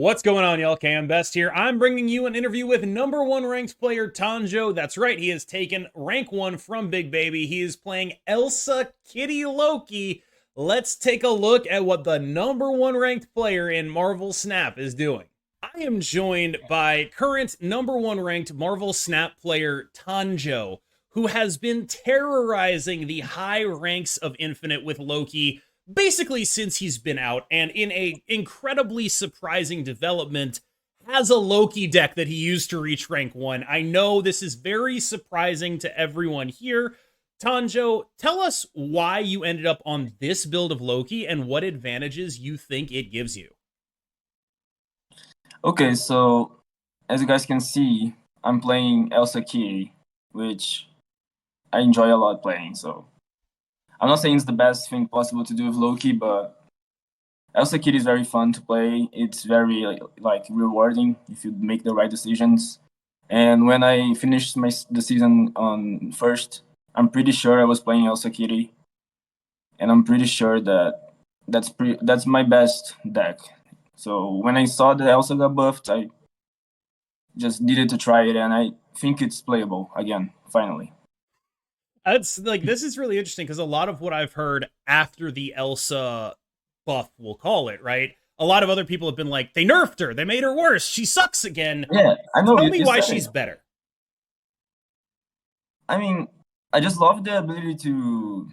What's going on, y'all? KMBest here. I'm bringing you an interview with number one ranked player Tanjo. That's right, he has taken rank 1 from BigBaby. He is playing Elsa Kitty Loki. Let's take a look at what the number one ranked player in Marvel Snap is doing. I am joined by current number one ranked Marvel Snap player Tanjo, who has been terrorizing the high ranks of Infinite with Loki basically since he's been out, and in a incredibly surprising development, has a Loki deck that he used to reach rank 1. I know this is very surprising to everyone here. Tanjo, tell us why you ended up on this build of Loki and what advantages you think it gives you. Okay, so as you guys can see, I'm playing Elsa Kitty, which I enjoy a lot playing, so I'm not saying it's the best thing possible to do with Loki, but Elsa Kitty is very fun to play. It's very like rewarding if you make the right decisions. And when I finished the season on first, I'm pretty sure I was playing Elsa Kitty, and I'm pretty sure that that's my best deck. So when I saw that Elsa got buffed, I just needed to try it, and I think it's playable again, finally. That's like, this is really interesting because a lot of what I've heard after the Elsa buff, we'll call it, right? A lot of other people have been like, they nerfed her, they made her worse, she sucks again. Yeah, I know. Tell me why she's better. I mean, I just love the ability to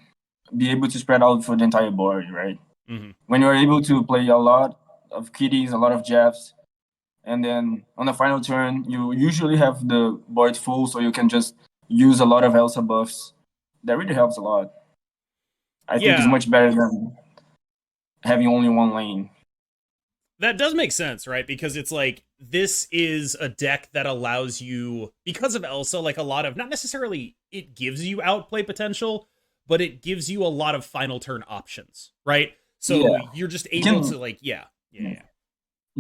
be able to spread out for the entire board, right? Mm-hmm. When you're able to play a lot of kitties, a lot of Jeffs, and then on the final turn, you usually have the board full, so you can just use a lot of Elsa buffs. That really helps a lot. I think it's much better than having only one lane. That does make sense, right? Because it's like, this is a deck that allows you, because of Elsa, like a lot of, not necessarily it gives you outplay potential, but it gives you a lot of final turn options, right? So you're just able to like, It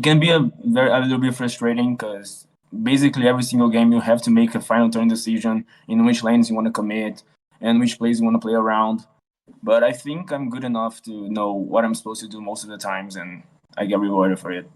can be a little bit frustrating because basically every single game you have to make a final turn decision in which lanes you want to commit and which plays you want to play around. But I think I'm good enough to know what I'm supposed to do most of the times, and I get rewarded for it.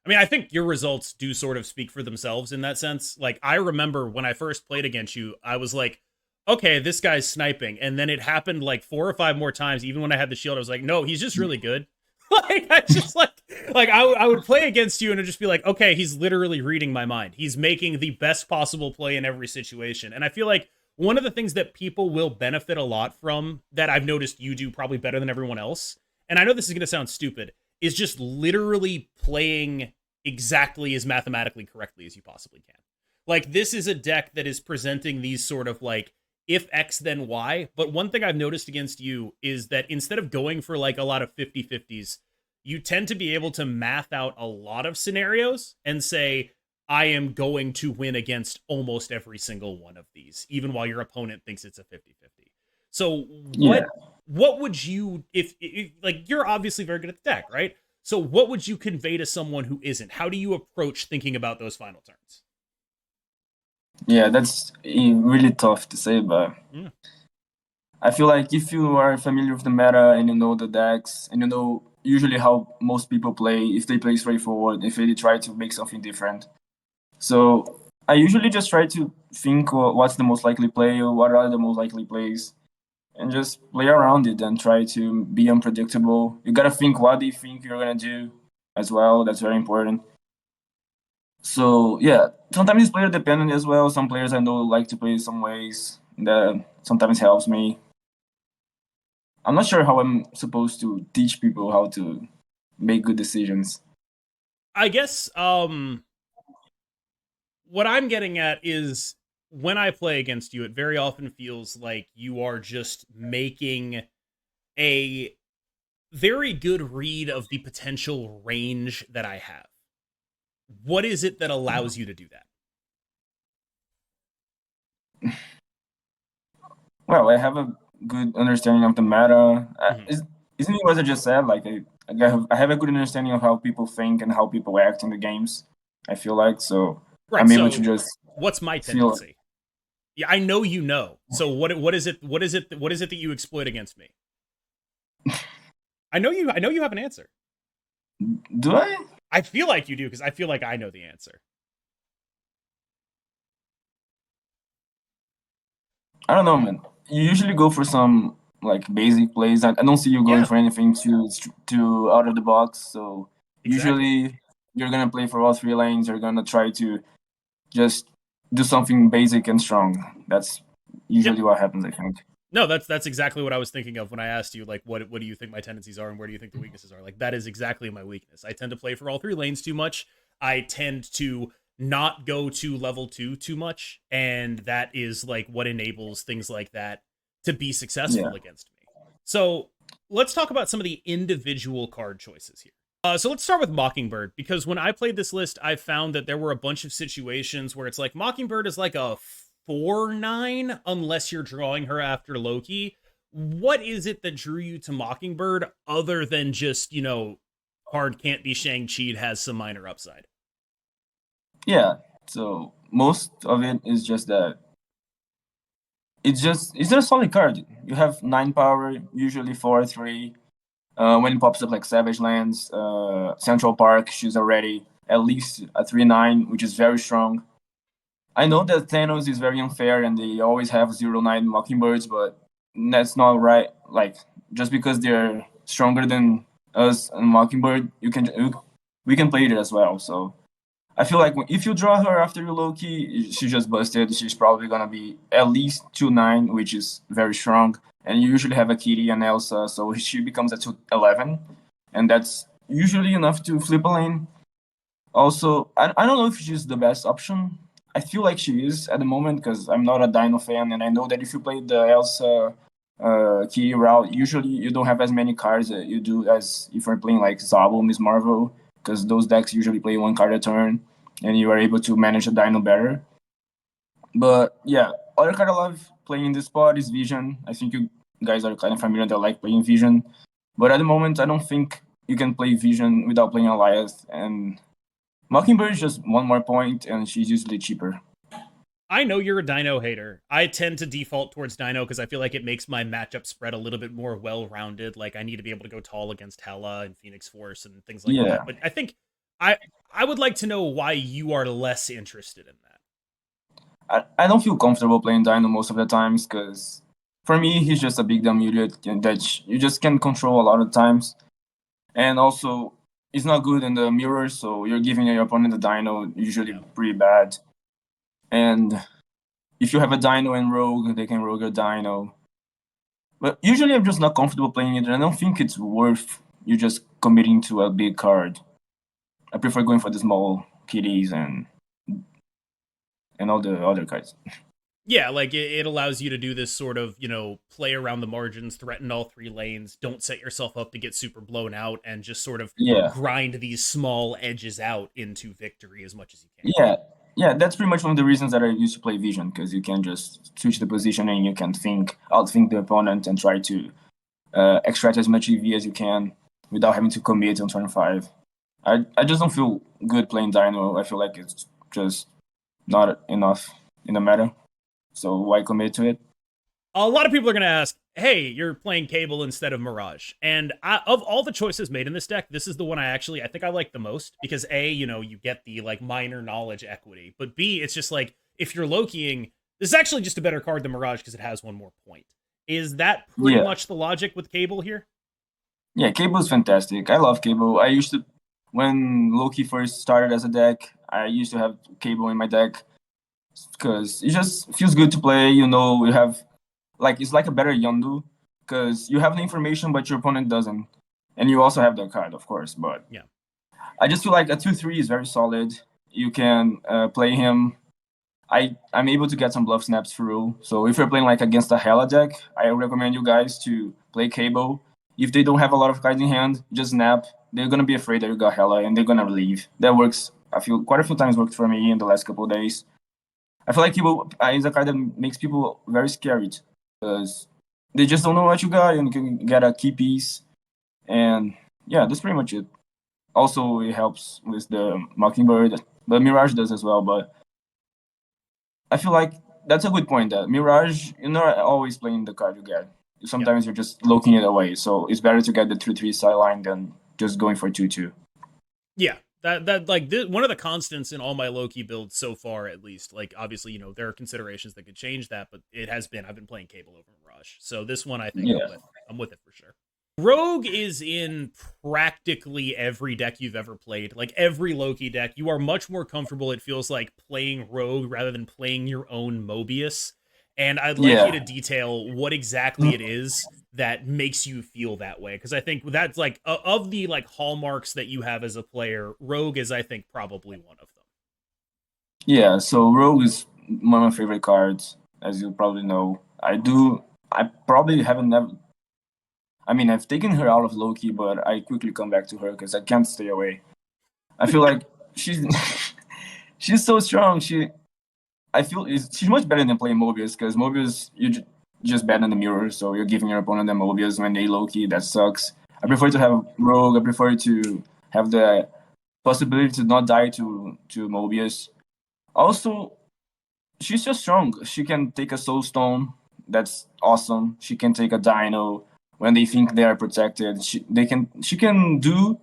I mean, I think your results do sort of speak for themselves in that sense. Like, I remember when I first played against you, I was like, okay, this guy's sniping. And then it happened like 4 or 5 more times. Even when I had the shield, I was like, no, he's just really good. Like, I just I would play against you and it'd just be like, okay, he's literally reading my mind. He's making the best possible play in every situation. And I feel like one of the things that people will benefit a lot from, that I've noticed you do probably better than everyone else, and I know this is going to sound stupid, is just literally playing exactly as mathematically correctly as you possibly can. Like, this is a deck that is presenting these sort of like, if X then Y, but one thing I've noticed against you is that instead of going for like a lot of 50-50s, you tend to be able to math out a lot of scenarios and say, I am going to win against almost every single one of these, even while your opponent thinks it's a 50-50. So what would you, if like, you're obviously very good at the deck, right? So what would you convey to someone who isn't? How do you approach thinking about those final turns? Yeah, that's really tough to say, but I feel like if you are familiar with the meta and you know the decks and you know usually how most people play, if they play straightforward, if they try to make something different. So I usually just try to think what's the most likely play or what are the most likely plays and just play around it and try to be unpredictable. You gotta think what do you think you're gonna do as well. That's very important. So yeah, sometimes it's player dependent as well. Some players I know like to play some ways that sometimes helps me. I'm not sure how I'm supposed to teach people how to make good decisions. I guess what I'm getting at is, when I play against you, it very often feels like you are just making a very good read of the potential range that I have. What is it that allows you to do that? Well, I have a good understanding of the meta. Isn't it what I just said? Like I have a good understanding of how people think and how people act in the games. I feel like so. Right, I'm able to just. What's my tendency? Yeah, I know you know. So what is it that you exploit against me? I know you have an answer. Do I? I feel like you do because I feel like I know the answer. I don't know, man. You usually go for some like basic plays. I don't see you going Yeah, for anything too out of the box. So exactly. usually you're gonna play for all three lanes. You're gonna try to just do something basic and strong. That's Yep. usually what happens, I think. No, that's exactly what I was thinking of when I asked you, like, what do you think my tendencies are and where do you think the weaknesses are? Like, that is exactly my weakness. I tend to play for all three lanes too much. I tend to not go to level two too much, and that is like what enables things like that to be Yeah. successful against me. So let's talk about some of the individual card choices here. So let's start with Mockingbird, because when I played this list, I found that there were a bunch of situations where it's like Mockingbird is like a 4/9 unless you're drawing her after Loki. What is it that drew you to Mockingbird other than just, card can't be Shang-Chi, it has some minor upside? Yeah. So most of it is just that it's just a solid card. You have 9 power, usually 4/3. When it pops up like Savage Lands, Central Park, she's already at least a 3/9, which is very strong. I know that Thanos is very unfair and they always have 0/9 Mockingbirds, but that's not right. Like, just because they're stronger than us and Mockingbird, we can play it as well. So I feel like if you draw her after your Loki, she just busted. She's probably gonna be at least 2/9, which is very strong. And you usually have a Kitty and Elsa, so she becomes a 2/11, and that's usually enough to flip a lane. Also, I don't know if she's the best option. I feel like she is at the moment because I'm not a Dino fan, and I know that if you play the Elsa Kitty route, usually you don't have as many cards that you do as if you're playing like Zabo, Miss Marvel, because those decks usually play one card a turn, and you are able to manage a Dino better. But yeah, other card I love playing in this spot is Vision. I think you guys are kind of familiar that like playing Vision, but at the moment I don't think you can play Vision without playing Elias, and Mockingbird is just one more point, and she's usually cheaper. I know you're a Dino hater. I tend to default towards Dino because I feel like it makes my matchup spread a little bit more well-rounded. Like I need to be able to go tall against Hela and Phoenix Force and things like that. Yeah, But I think I I would like to know why you are less interested in that. I don't feel comfortable playing Dino most of the times because for me he's just a big dumb idiot that you just can't control a lot of times, and also he's not good in the mirror, so you're giving your opponent a Dino usually Yeah. pretty bad. And if you have a Dino and Rogue, they can Rogue a Dino. But usually I'm just not comfortable playing it, and I don't think it's worth you just committing to a big card. I prefer going for the small kitties and all the other cards. Yeah, like it allows you to do this sort of, play around the margins, threaten all three lanes, don't set yourself up to get super blown out, and just sort of Yeah, grind these small edges out into victory as much as you can. yeah, yeah. That's pretty much one of the reasons that I used to play Vision, because you can just switch the position and you can outthink the opponent and try to extract as much EV as you can without having to commit on turn 5. I just don't feel good playing Dino. I feel like it's just not enough in the meta. So why commit to it? A lot of people are going to ask, hey, you're playing Cable instead of Mirage. And of all the choices made in this deck, this is the one I think I like the most because A, you get the like minor knowledge equity, but B, it's just like if you're Lokiing, this is actually just a better card than Mirage because it has one more point. Is that pretty Yeah, much the logic with Cable here? yeah. Cable is fantastic. I love Cable. I used to when Loki first started as a deck. I used to have Cable in my deck because it just feels good to play. You have like it's like a better Yondu because you have the information, but your opponent doesn't, and you also have the card, of course. But Yeah. I just feel like a 2/3 is very solid. You can play him. I'm able to get some bluff snaps through. So if you're playing like against a Hela deck, I recommend you guys to play Cable. If they don't have a lot of cards in hand, just snap. They're gonna be afraid that you got Hela and they're gonna leave. That works. I feel quite a few times worked for me in the last couple of days. I feel like Cable is a card that makes people very scared because they just don't know what you got and you can get a key piece. And yeah, that's pretty much it. Also, it helps with the Mockingbird, but Mirage does as well. But I feel like that's a good point. That Mirage, you're not always playing the card you get. Yeah. Sometimes you're just looking it away. So it's better to get the 3/3 sideline than just going for 2/2. Yeah. One of the constants in all my Loki builds so far, at least, like obviously, there are considerations that could change that, but it has been I've been playing Cable over Mirage, so this one I think Yeah. I'm with it for sure. Rogue is in practically every deck you've ever played. Like every Loki deck, you are much more comfortable, it feels like, playing Rogue rather than playing your own Mobius. And I'd like you Yeah. to detail what exactly it is that makes you feel that way. Because I think that's like, of the like hallmarks that you have as a player, Rogue is, I think, probably one of them. Yeah, so Rogue is one of my favorite cards, as you probably know. I probably haven't never. I mean, I've taken her out of Loki, but I quickly come back to her because I can't stay away. I feel like she's she's so strong. I feel she's much better than playing Mobius because Mobius just bad in the mirror, so you're giving your opponent the Mobius when they Loki. That sucks. I prefer to have Rogue. I prefer to have the possibility to not die to Mobius. Also, she's just strong. She can take a Soul Stone. That's awesome. She can take a Dino when they think they are protected. She can do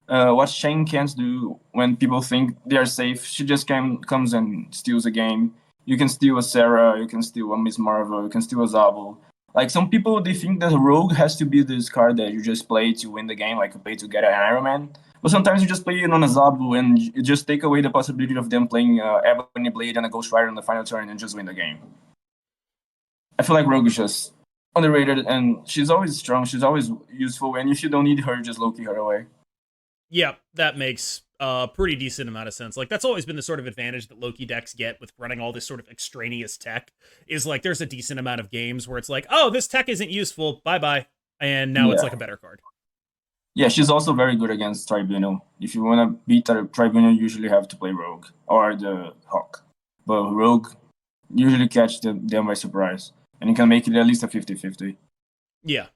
what Shane can't do when people think they are safe. She just comes and steals a game. You can steal a Sarah. You can steal a Miss Marvel. You can steal a Zabel. Like some people, they think that a Rogue has to be this card that you just play to win the game, like you play to get an Iron Man. But sometimes you just play it on a Zabu and you just take away the possibility of them playing Ebony Blade and a Ghost Rider on the final turn and just win the game. I feel like Rogue is just underrated and she's always strong. She's always useful. And if you don't need her, just Loki her away. Yeah, that makes a pretty decent amount of sense. Like that's always been the sort of advantage that Loki decks get with running all this sort of extraneous tech, is like there's a decent amount of games where it's like, oh, this tech isn't useful, bye-bye. And now it's like a better card. Yeah, she's also very good against Tribunal. If you want to beat a Tribunal, you usually have to play Rogue or the Hawk. But Rogue usually catch them by surprise. And you can make it at least a 50-50. Yeah.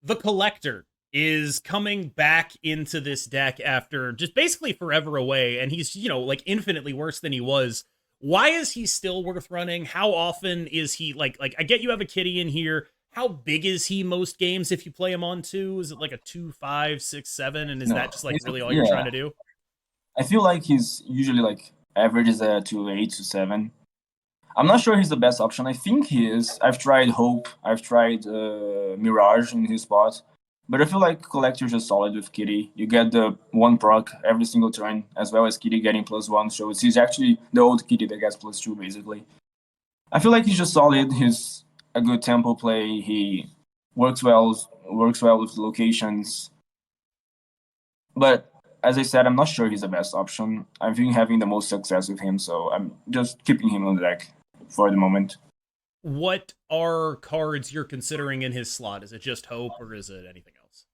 The Collector is coming back into this deck after just basically forever away, and he's, like infinitely worse than he was. Why is he still worth running? How often is he like I get you have a kitty in here. How big is he most games if you play him on 2? Is it like a 2, 5, 6, 7? And is that just like really all you're trying to do? I feel like he's usually like averages at 2, 8 to 7. I'm not sure he's the best option. I think he is. I've tried Hope. I've tried Mirage in his spot. But I feel like Collector's just solid with Kitty. You get the 1 proc every single turn, as well as Kitty getting +1. So he's actually the old Kitty that gets +2, basically. I feel like he's just solid. He's a good tempo play. He works well with locations. But as I said, I'm not sure he's the best option. I've been having the most success with him, so I'm just keeping him on the deck for the moment. What are cards you're considering in his slot? Is it just Hope or is it anything else?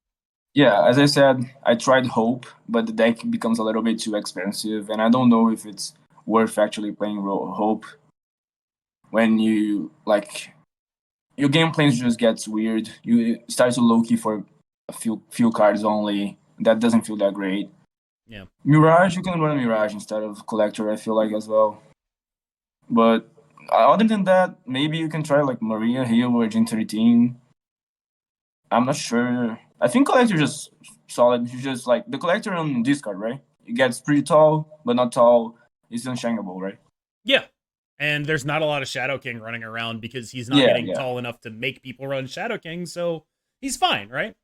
Yeah, as I said, I tried Hope, but the deck becomes a little bit too expensive, and I don't know if it's worth actually playing Hope when you your game plans just gets weird. You start to Loki for a few cards only. That doesn't feel that great. Yeah. Mirage, you can run Mirage instead of Collector, I feel like, as well. But other than that, maybe you can try like Maria Hill or Gen 13. I'm not sure. I think Collector just solid. You just like the Collector on discard, right? It gets pretty tall, but not tall. It's unshankable, right? Yeah. And there's not a lot of Shadow King running around because he's not getting tall enough to make people run Shadow King, so he's fine, right?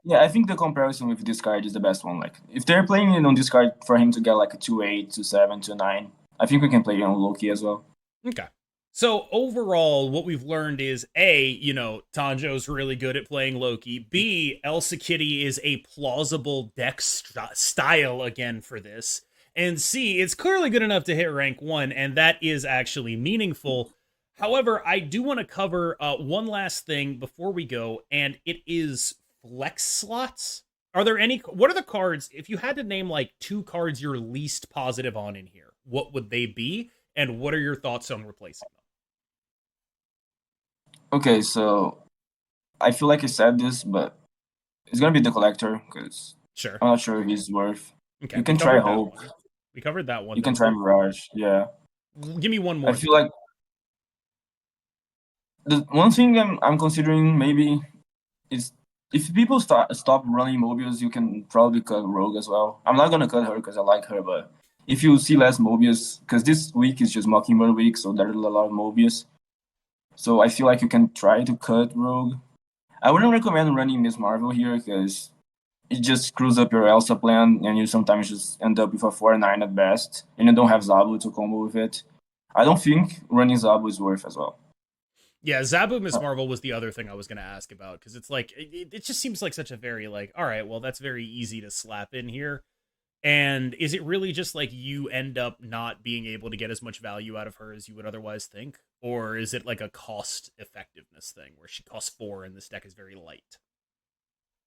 Yeah, I think the comparison with discard is the best one. Like, if they're playing it on discard for him to get like a 2-8, 2-7, 2-9, I think we can play it on Loki as well. Okay. So overall, what we've learned is A, Tanjo's really good at playing Loki. B, Elsa Kitty is a plausible deck style again for this. And C, it's clearly good enough to hit rank 1, and that is actually meaningful. However, I do want to cover one last thing before we go, and it is flex slots. What are the cards, if you had to name like 2 cards you're least positive on in here, what would they be? And what are your thoughts on replacing them? Okay, so I feel like I said this, but it's gonna be the Collector because Sure. I'm not sure if he's worth. Okay. You can try Hope. We covered that one. You can try Mirage. Yeah. Give me one more. I feel like the one thing I'm considering maybe is if people stop running Mobius, you can probably cut Rogue as well. I'm not gonna cut her because I like her, but if you see less Mobius, because this week is just Mockingbird week, so there's a lot of Mobius. So I feel like you can try to cut Rogue. I wouldn't recommend running Miss Marvel here because it just screws up your Elsa plan, and you sometimes just end up with a 4-9 at best, and you don't have Zabu to combo with it. I don't think running Zabu is worth as well. Yeah, Zabu Miss Marvel was the other thing I was going to ask about, because it's like, it just seems like such a very, like, all right, well, that's very easy to slap in here. And is it really just like you end up not being able to get as much value out of her as you would otherwise think? Or is it like a cost effectiveness thing where she costs 4 and this deck is very light?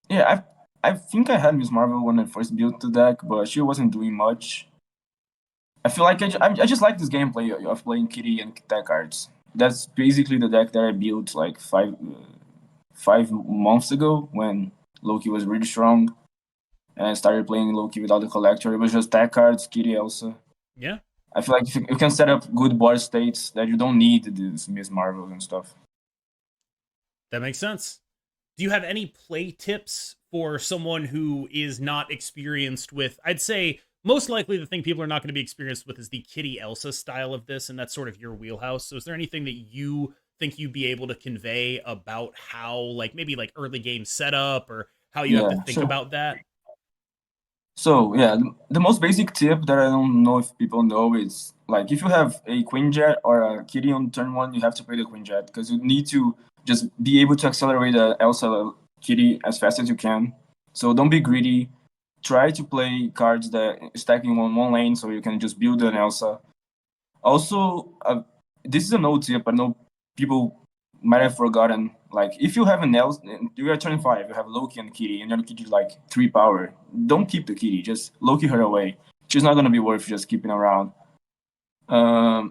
Yeah, I think I had Miss Marvel when I first built the deck, but she wasn't doing much. I feel like I just like this gameplay of playing Kitty and deck cards. That's basically the deck that I built like 5 months ago when Loki was really strong, and I started playing Loki without the collector. It was just deck cards, Kitty, Elsa. Yeah. I feel like if you can set up good board states that you don't need this Miss Marvel and stuff. That makes sense. Do you have any play tips for someone who is not experienced with, I'd say, most likely the thing people are not going to be experienced with is the Kitty Elsa style of this, and that's sort of your wheelhouse. So is there anything that you think you'd be able to convey about how, like, maybe like early game setup or how you have to think about that? So yeah, the most basic tip that I don't know if people know is like if you have a Queen Jet or a Kitty on turn 1, you have to play the Queen Jet because you need to just be able to accelerate the Elsa Kitty as fast as you can. So don't be greedy. Try to play cards that stacking on one lane so you can just build an Elsa. Also, this is an old tip. I know people might have forgotten. Like, if you have an Elsa, you are turn 5, you have Loki and Kitty, and your Kitty like 3 power. Don't keep the Kitty. Just Loki her away. She's not gonna be worth just keeping around. I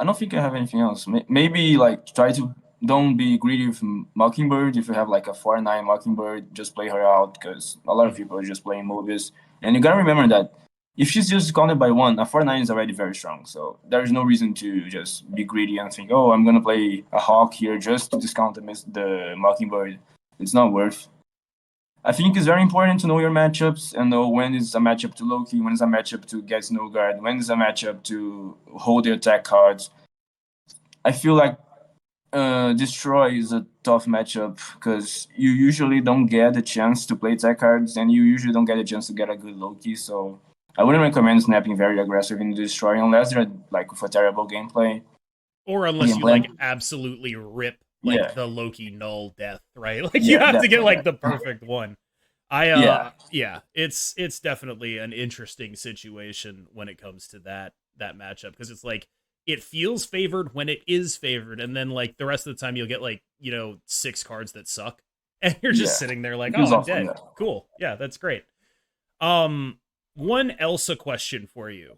don't think I have anything else. Maybe like try to don't be greedy with Mockingbird. If you have like a 4-9 Mockingbird, just play her out because a lot of people are just playing Mobius. And you gotta remember that if she's just counted by 1, a 4-9 is already very strong. So there's no reason to just be greedy and think, oh, I'm gonna play a Hawk here just to discount the Mockingbird. It's not worth. I think it's very important to know your matchups and know when is a matchup to Loki, when is a matchup to get Snow Guard, when is a matchup to hold the attack cards. I feel like Destroy is a tough matchup because you usually don't get a chance to play attack cards and you usually don't get a chance to get a good Loki. So I wouldn't recommend snapping very aggressive in Destroy unless they're like with a terrible gameplay. Or unless you like absolutely rip like the Loki null death, right? Like you have to get like the perfect one. It's definitely an interesting situation when it comes to that matchup because it's like it feels favored when it is favored, and then like the rest of the time you'll get like 6 cards that suck, and you're just sitting there like, oh, I'm dead. Yeah. Cool, yeah, that's great. One Elsa question for you,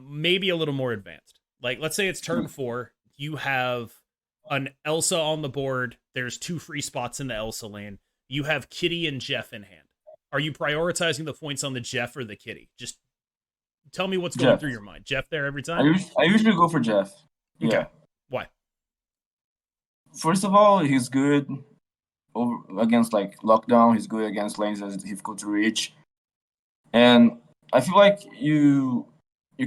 maybe a little more advanced. Like, let's say it's turn 4, you have an Elsa on the board. There's 2 free spots in the Elsa lane. You have Kitty and Jeff in hand. Are you prioritizing the points on the Jeff or the Kitty? Just tell me what's going through your mind. Jeff there every time? I usually go for Jeff. Okay. Yeah. Why? First of all, he's good against like lockdown. He's good against lanes that's difficult to reach. And I feel like you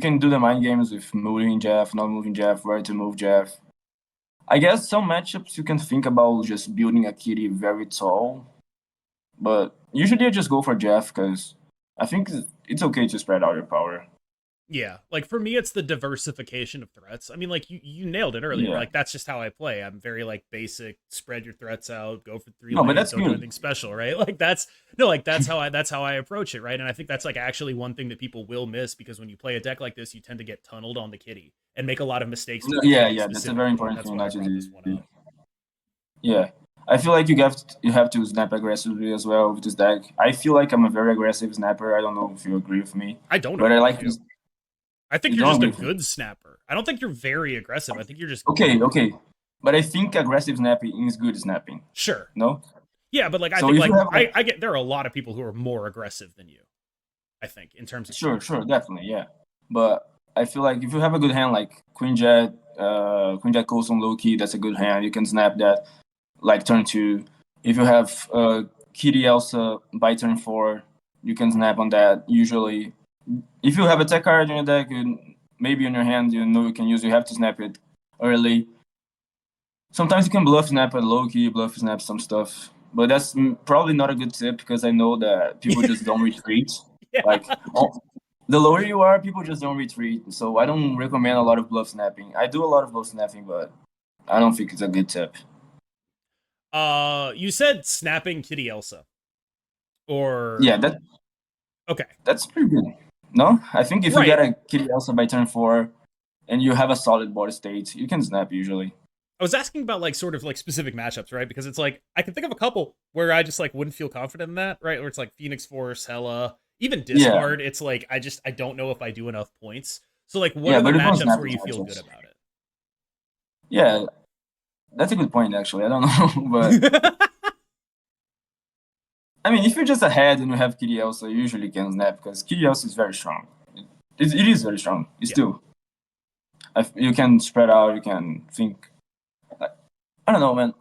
can do the mind games with moving Jeff, not moving Jeff, where to move Jeff. I guess some matchups you can think about just building a Kitty very tall. But usually I just go for Jeff because I think it's okay to spread out your power. Yeah, like for me, it's the diversification of threats. I mean, like you nailed it earlier. Yeah. Like that's just how I play. I'm very like basic. Spread your threats out. Go for 3 lanes. But that's don't good. do anything special, right? Like that's how I approach it, right? And I think that's like actually one thing that people will miss because when you play a deck like this, you tend to get tunneled on the Kitty and make a lot of mistakes. Yeah, that's a very important thing not to do. Yeah. I feel like you have to snap aggressively as well with this deck. I feel like I'm a very aggressive snapper. I don't know if you agree with me. I don't. But I like. I think you're just a good snapper. I don't think you're very aggressive. I think you're just okay. But I think aggressive snapping is good snapping. Sure. No. Yeah, but like I think like I get there are a lot of people who are more aggressive than you. I think in terms of sure, definitely, yeah. But I feel like if you have a good hand like Queen Jet Coast on Loki, that's a good hand. You can snap that. like turn 2. If you have Kitty Elsa by turn 4, you can snap on that. Usually, if you have a tech card in your deck, maybe in your hand, you can use. You have to snap it early. Sometimes you can bluff snap at Loki, bluff snap some stuff, but that's probably not a good tip because I know that people just don't retreat. Yeah. Like the lower you are, people just don't retreat. So I don't recommend a lot of bluff snapping. I do a lot of bluff snapping, but I don't think it's a good tip. You said snapping Kitty Elsa, or Yeah, okay, that's pretty good. No, I think if you get a Kitty Elsa by turn 4 and you have a solid board state, you can snap usually. I was asking about like sort of like specific matchups, right? Because it's like I can think of a couple where I just like wouldn't feel confident in that, right? Where it's like Phoenix Force, Hela, even discard. Yeah. It's like I don't know if I do enough points. So like, what are the matchups where you feel good about it? Yeah, that's a good point. Actually, I don't know, but I mean, if you're just ahead and you have Kitty Elsa, you usually can snap because Kitty Elsa is very strong. It is very strong. It's still. You can spread out. You can think. I don't know, man.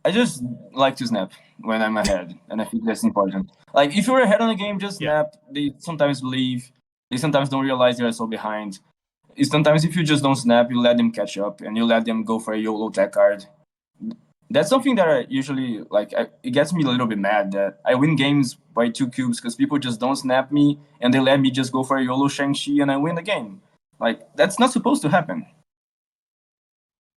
I just like to snap when I'm ahead, and I think that's important. Like, if you're ahead on the game, just snap. They sometimes leave. They sometimes don't realize they're so behind. Sometimes if you just don't snap, you let them catch up, and you let them go for a YOLO tech card. That's something that I usually, like, it gets me a little bit mad that I win games by 2 cubes because people just don't snap me, and they let me just go for a YOLO Shang-Chi, and I win the game. Like, that's not supposed to happen.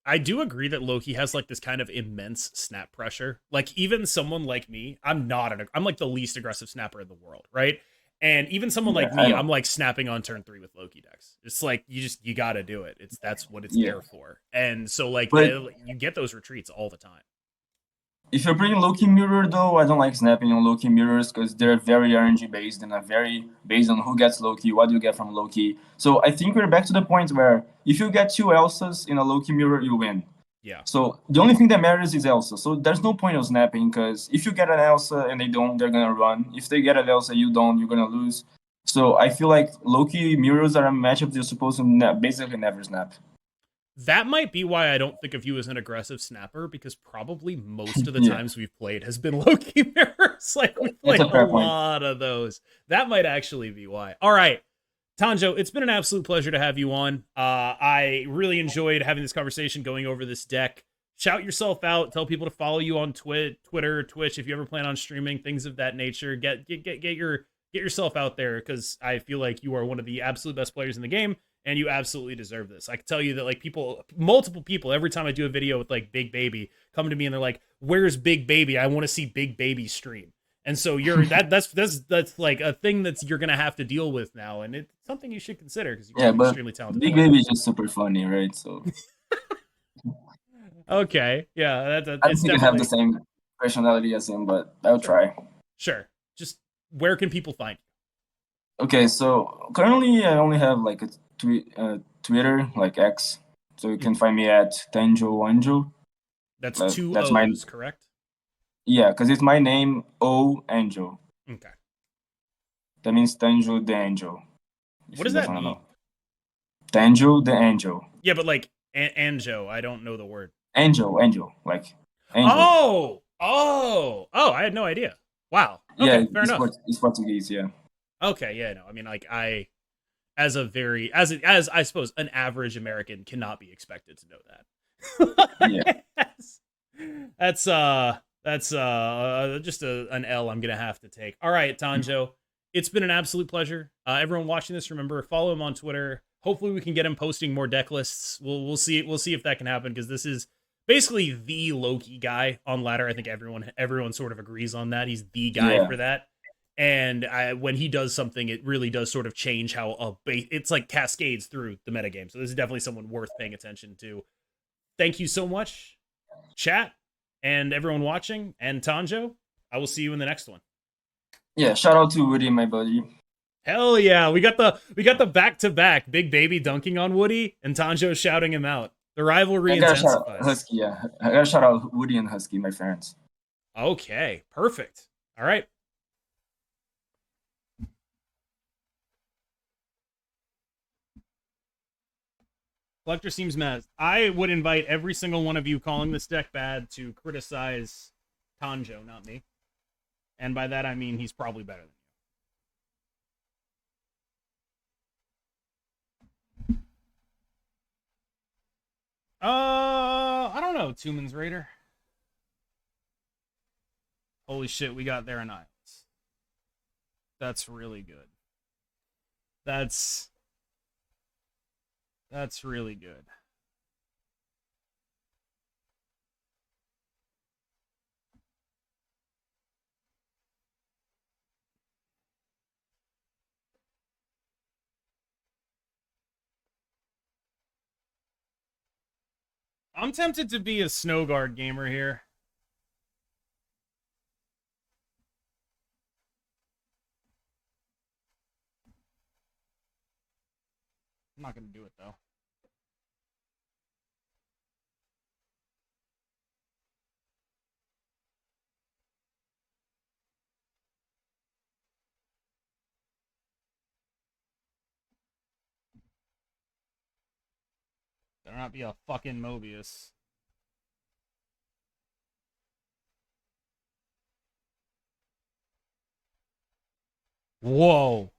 I do agree that Loki has like this kind of immense snap pressure. Like even someone like me, I'm like the least aggressive snapper in the world, right? And even someone like me, I'm like snapping on turn 3 with Loki decks. It's like you got to do it. That's what it's there for. And so like you get those retreats all the time. If you're playing Loki Mirror, though, I don't like snapping on Loki Mirrors because they're very RNG based and are very based on who gets Loki, what do you get from Loki. So I think we're back to the point where if you get 2 Elsas in a Loki Mirror, you win. Yeah. So the only thing that matters is Elsa. So there's no point of snapping because if you get an Elsa and they don't, they're gonna run. If they get an Elsa, you don't, you're gonna lose. So I feel like Loki Mirrors are a matchup you're supposed to basically never snap. That might be why I don't think of you as an aggressive snapper, because probably most of the times we've played has been Loki mirrors. Like we played a lot of those. That might actually be why. All right, Tanjo, it's been an absolute pleasure to have you on. I really enjoyed having this conversation, going over this deck. Shout yourself out. Tell people to follow you on Twitter, Twitch, if you ever plan on streaming, things of that nature. Get yourself out there, because I feel like you are one of the absolute best players in the game. And you absolutely deserve this. I can tell you that like multiple people, every time I do a video with like BigBaby, come to me and they're like, "Where's BigBaby? I want to see BigBaby stream." And so that's like a thing that you're gonna have to deal with now, and it's something you should consider because you're an extremely talented. BigBaby is just super funny, right? So okay, yeah, I don't think I have the same personality as him, but I'll try. Sure. Just where can people find you? Okay, so currently I only have like a Twitter, like X, so you can find me at Tanjo. That's 2 O's, correct? Yeah, because it's my name, O Angel. Okay. That means Tanjo the Angel. What does that mean? Tanjo the Angel. Yeah, but like Anjo, I don't know the word. Angel, like angel. Oh! I had no idea. Wow. Okay, yeah, fair enough. It's Portuguese, yeah. Okay, yeah, no. I mean, like as I suppose an average American cannot be expected to know that. Yeah. That's just an L I'm gonna have to take. All right, Tanjo, it's been an absolute pleasure. Everyone watching this, remember, follow him on Twitter. Hopefully, we can get him posting more deck lists. We'll see if that can happen, because this is basically the Loki guy on ladder. I think everyone sort of agrees on that. He's the guy for that. And when he does something, it really does sort of change how it's like cascades through the metagame. So this is definitely someone worth paying attention to. Thank you so much, chat, and everyone watching. And Tanjo, I will see you in the next one. Yeah, shout out to Woody, my buddy. Hell yeah, we got the back-to-back BigBaby dunking on Woody and Tanjo shouting him out. The rivalry intensifies. Husky, yeah. I gotta shout out Woody and Husky, my friends. Okay, perfect. All right. Collector seems mad. I would invite every single one of you calling this deck bad to criticize Tanjo, not me. And by that I mean he's probably better than you. I don't know, Tumen's Raider. Holy shit, we got their Isles. That's really good. That's really good. I'm tempted to be a Snow Guard gamer here. I'm not going to do it, though. Better not be a fucking Mobius. Whoa.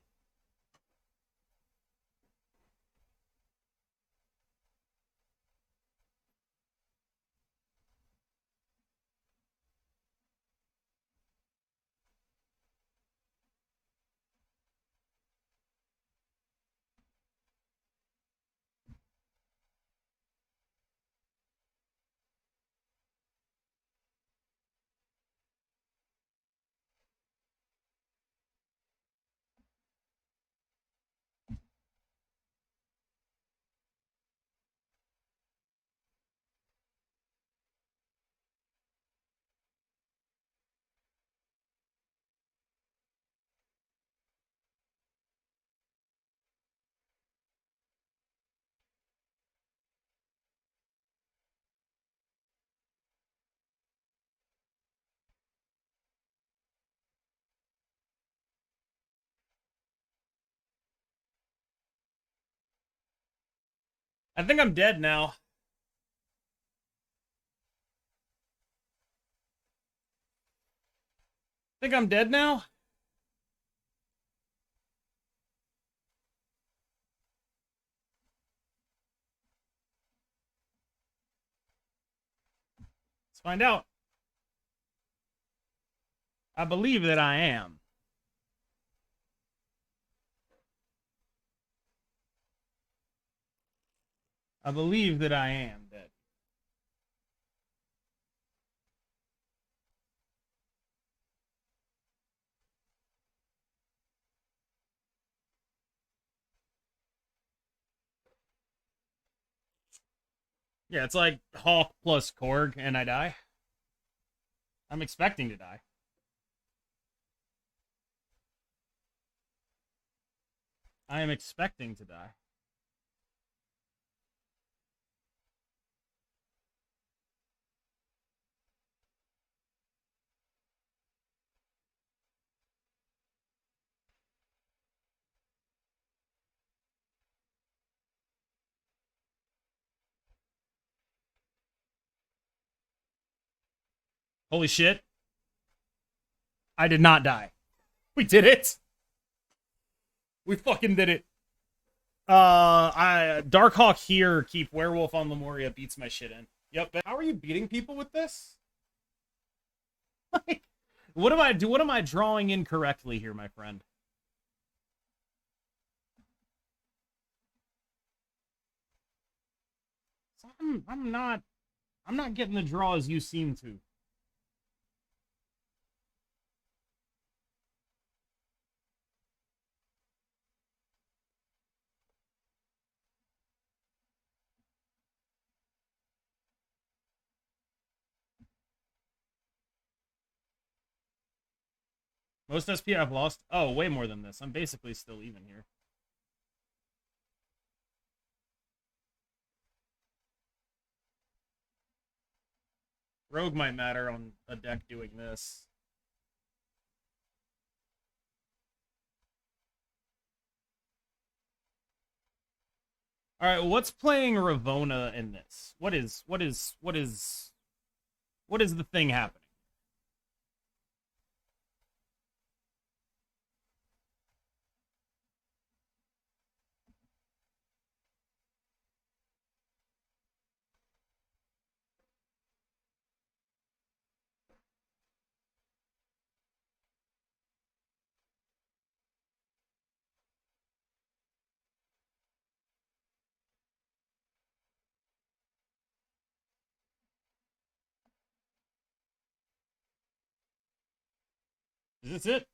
I think I'm dead now. I think I'm dead now. Let's find out. I believe that I am. I believe that I am dead. Yeah, it's like Hawk plus Korg, and I die. I'm expecting to die. I am expecting to die. Holy shit. I did not die. We did it. We fucking did it. Darkhawk here, keep Werewolf on Lemuria, beats my shit in. Yep. How are you beating people with this? Like, what am I drawing incorrectly here, my friend? So I'm not getting the draws you seem to. Most SP I've lost? Oh, way more than this. I'm basically still even here. Rogue might matter on a deck doing this. All right, what's playing Ravona in this? What is the thing happening? Is this it?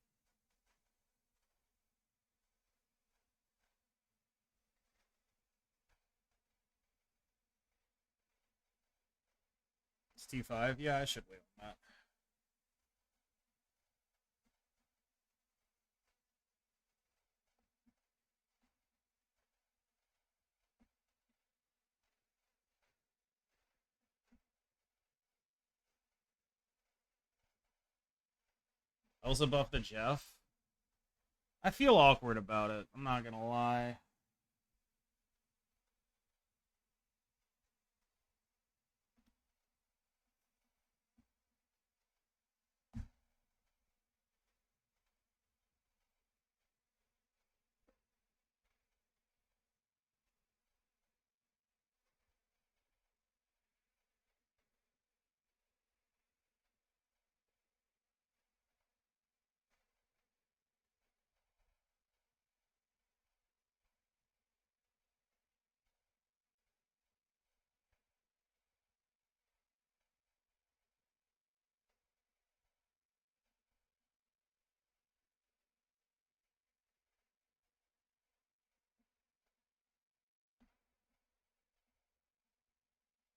It's T5. Yeah, I should wait on that. Elsa buff the Jeff. I feel awkward about it. I'm not gonna lie.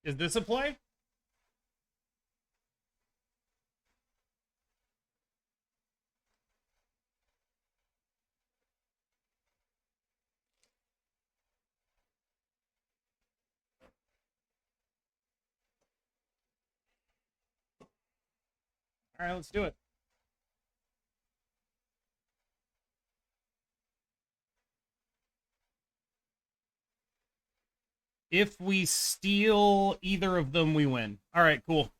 Is this a play? All right, let's do it. If we steal either of them, we win. All right, cool.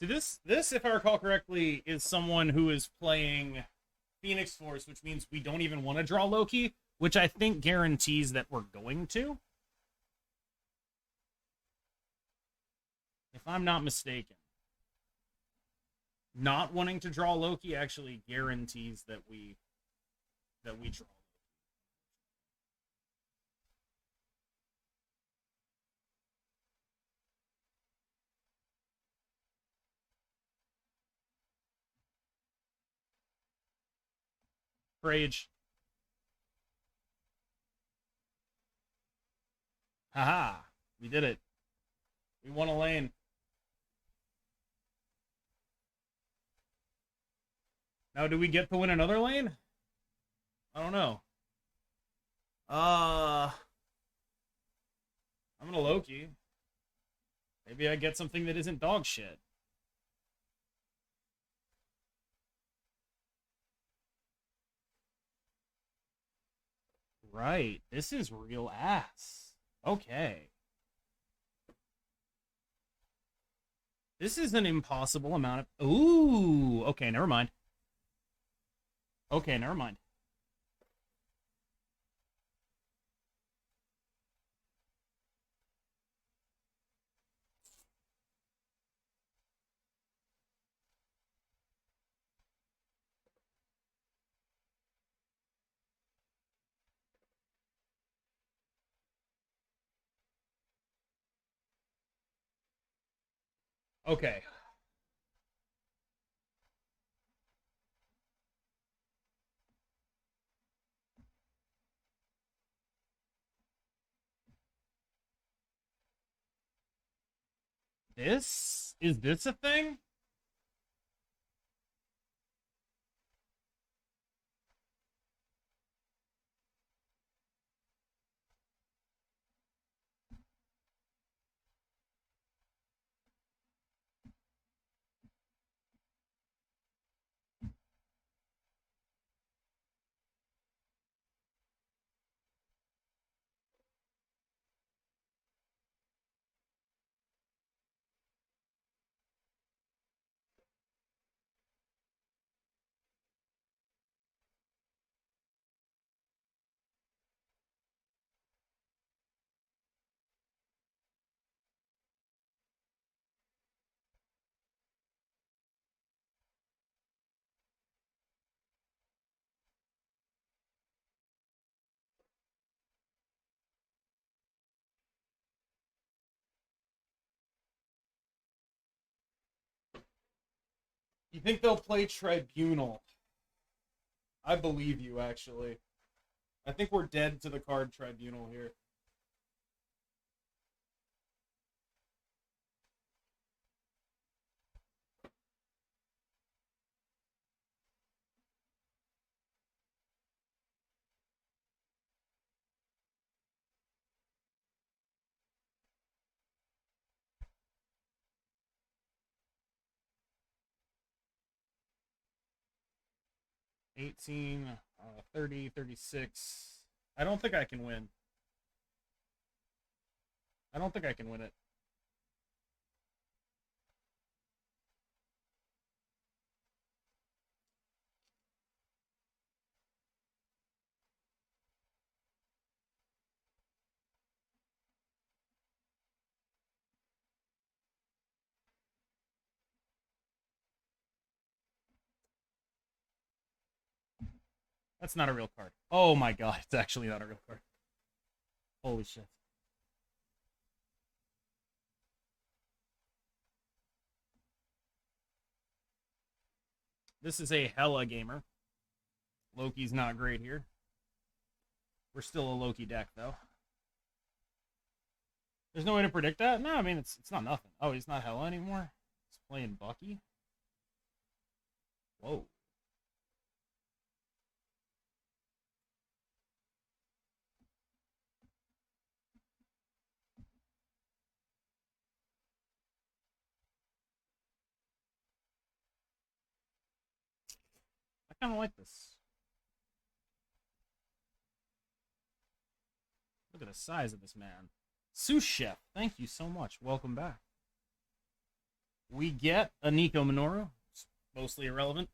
So this, if I recall correctly, is someone who is playing Phoenix Force, which means we don't even want to draw Loki, which I think guarantees that we're going to. If I'm not mistaken. Not wanting to draw Loki actually guarantees that we draw. Rage. Haha. We did it. We won a lane. Now, do we get to win another lane? I don't know. I'm gonna Loki. Maybe I get something that isn't dog shit. Right. This is real ass. Okay. This is an impossible amount of... Ooh. Okay, never mind. Okay, never mind. Okay. Is this a thing? You think they'll play Tribunal? I believe you, actually. I think we're dead to the card Tribunal here. $18, 30, 36. I don't think I can win. I don't think I can win it. That's not a real card. Oh my god, it's actually not a real card. Holy shit. This is a hella gamer. Loki's not great here. We're still a Loki deck, though. There's no way to predict that? No, I mean, it's not nothing. Oh, he's not hella anymore? He's playing Bucky? Whoa. I kind of like this. Look at the size of this man. Sous Chef, thank you so much. Welcome back. We get a Nico Minoru. It's mostly irrelevant.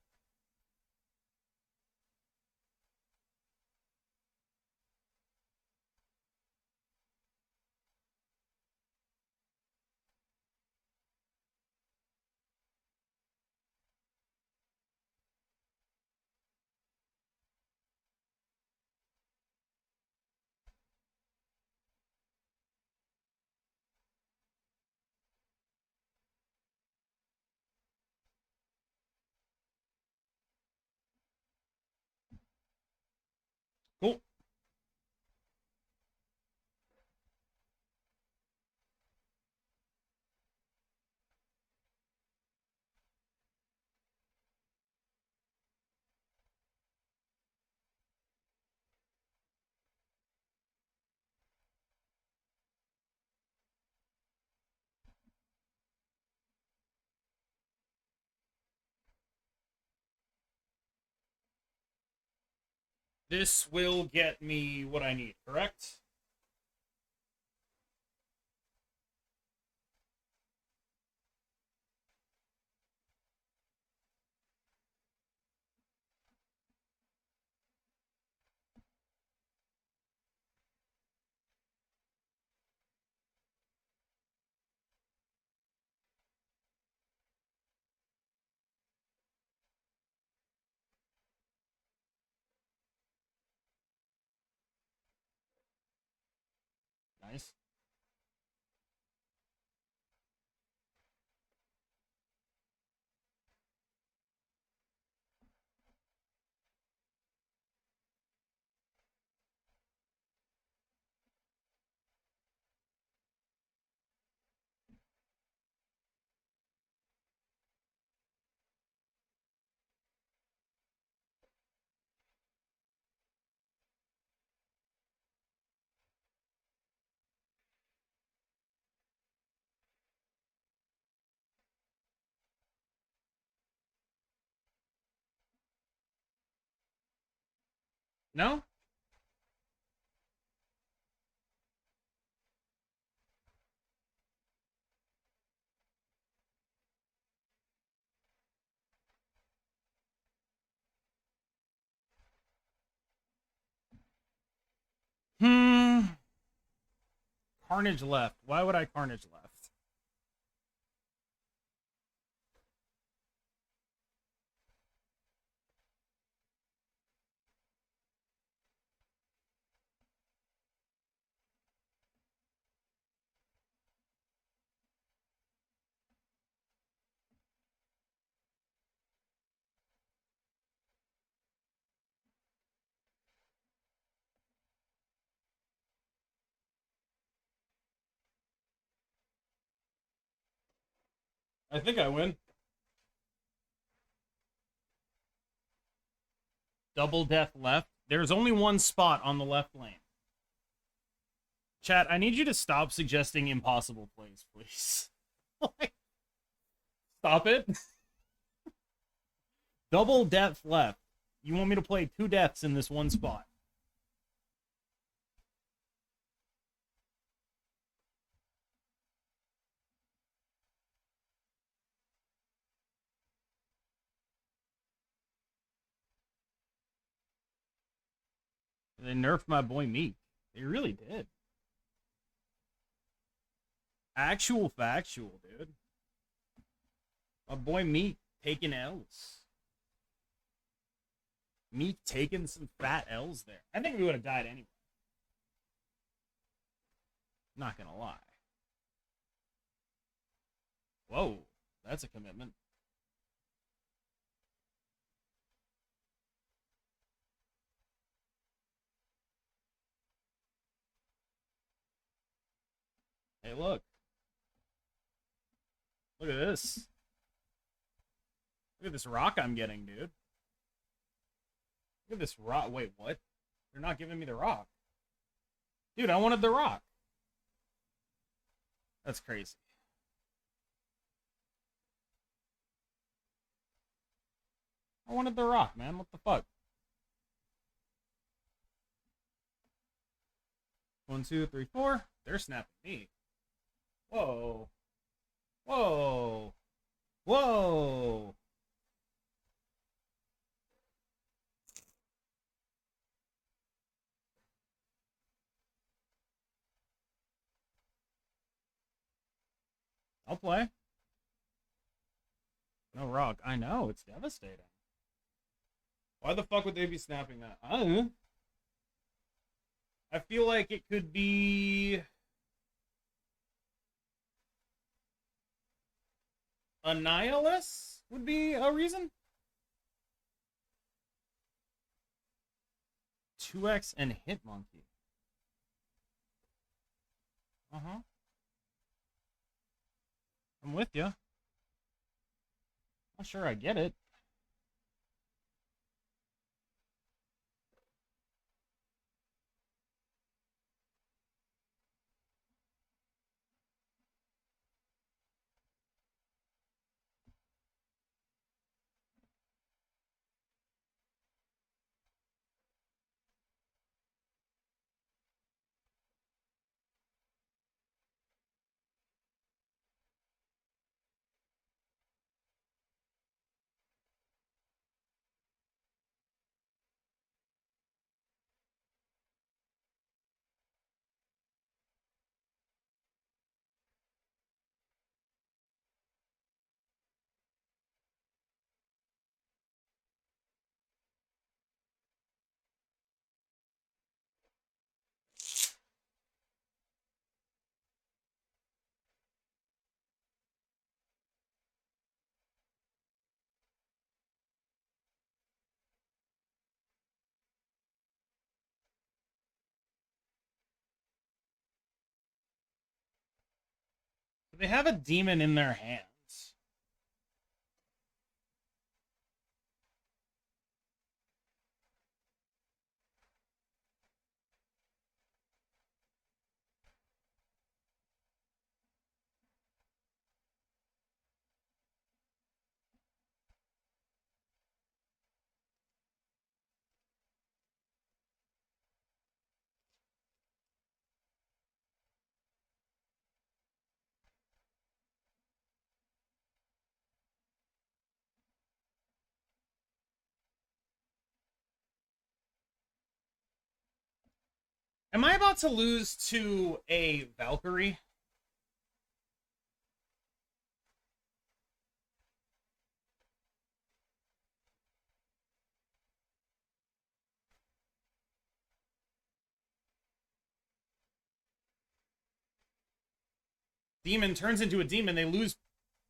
Cool. This will get me what I need, correct? Nice. No? Hmm. Carnage left. Why would I Carnage left? I think I win. Double death left. There's only one spot on the left lane. Chat, I need you to stop suggesting impossible plays, please. Stop it. Double death left. You want me to play 2 deaths in this one spot? They nerfed my boy Meek. They really did. Actual factual, dude. My boy Meek taking L's. Meek taking some fat L's there. I think we would have died anyway. Not gonna lie. Whoa, that's a commitment. Hey, look. Look at this. Look at this rock I'm getting, dude. Look at this rock. Wait, what? They're not giving me the rock. Dude, I wanted the rock. That's crazy. I wanted the rock, man. What the fuck? 1, 2, 3, 4. They're snapping me. Whoa. Whoa. Whoa. I'll play. No rock. I know, it's devastating. Why the fuck would they be snapping that? I don't know. I feel like it could be a Nihilus would be a reason. 2x and Hitmonkey. Uh-huh. I'm with you. Not sure I get it. They have a demon in their hands. Am I about to lose to a Valkyrie? Demon turns into a demon. They lose.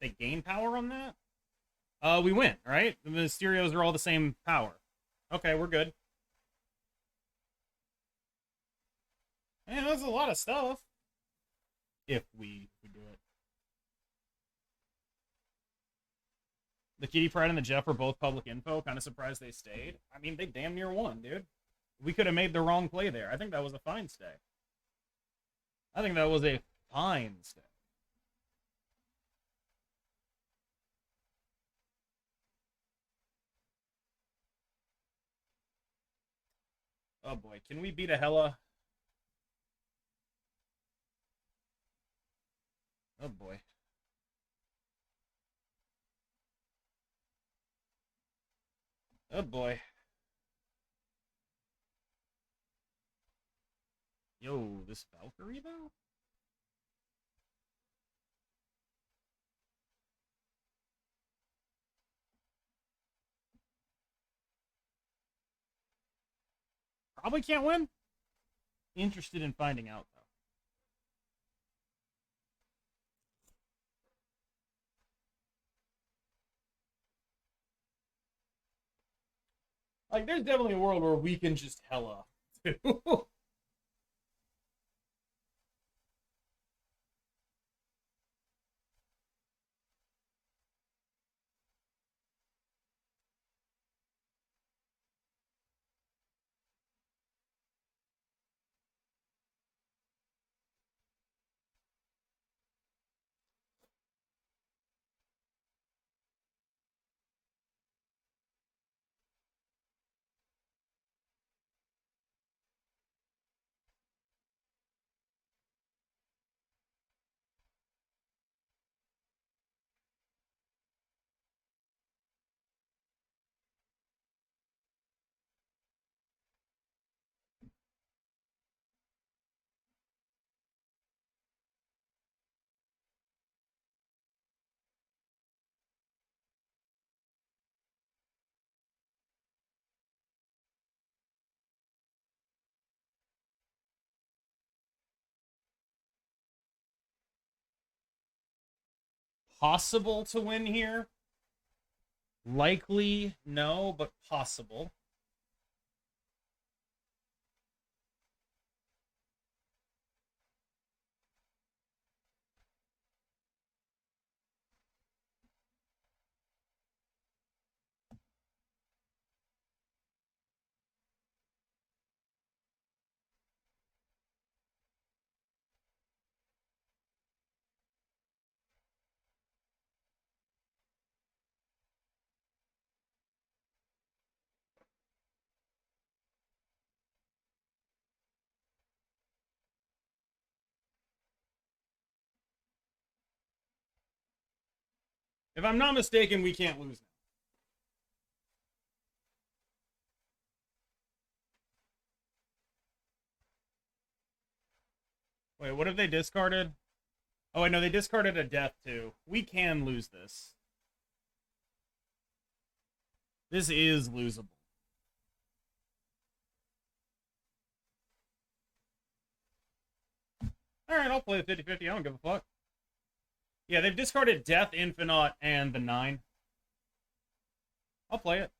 They gain power on that? We win, right? The Mysterios are all the same power. Okay, we're good. Man, that's a lot of stuff. If we do it. The Kitty Pride and the Jeff were both public info. Kind of surprised they stayed. I mean, they damn near won, dude. We could have made the wrong play there. I think that was a fine stay. I think that was a fine stay. Oh boy, can we beat a Hella? Oh boy. Oh boy. Yo, this Valkyrie though? Probably can't win. Interested in finding out though. Like, there's definitely a world where we can just Hella too. Possible to win here? Likely, no, but possible. If I'm not mistaken, we can't lose now. Wait, what have they discarded? Oh, I know they discarded a death too. We can lose this. This is losable. Alright, I'll play the 50-50. I don't give a fuck. Yeah, they've discarded Death, Infinite, and the 9. I'll play it.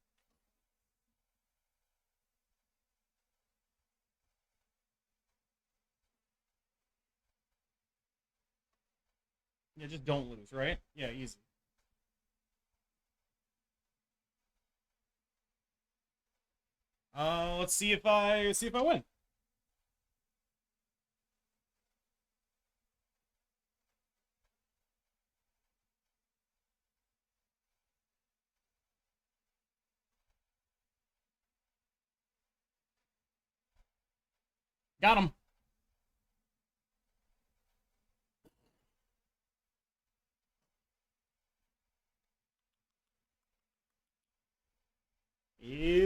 Yeah, just don't lose, right? Yeah, easy. Let's see if I win. Got him. Yeah.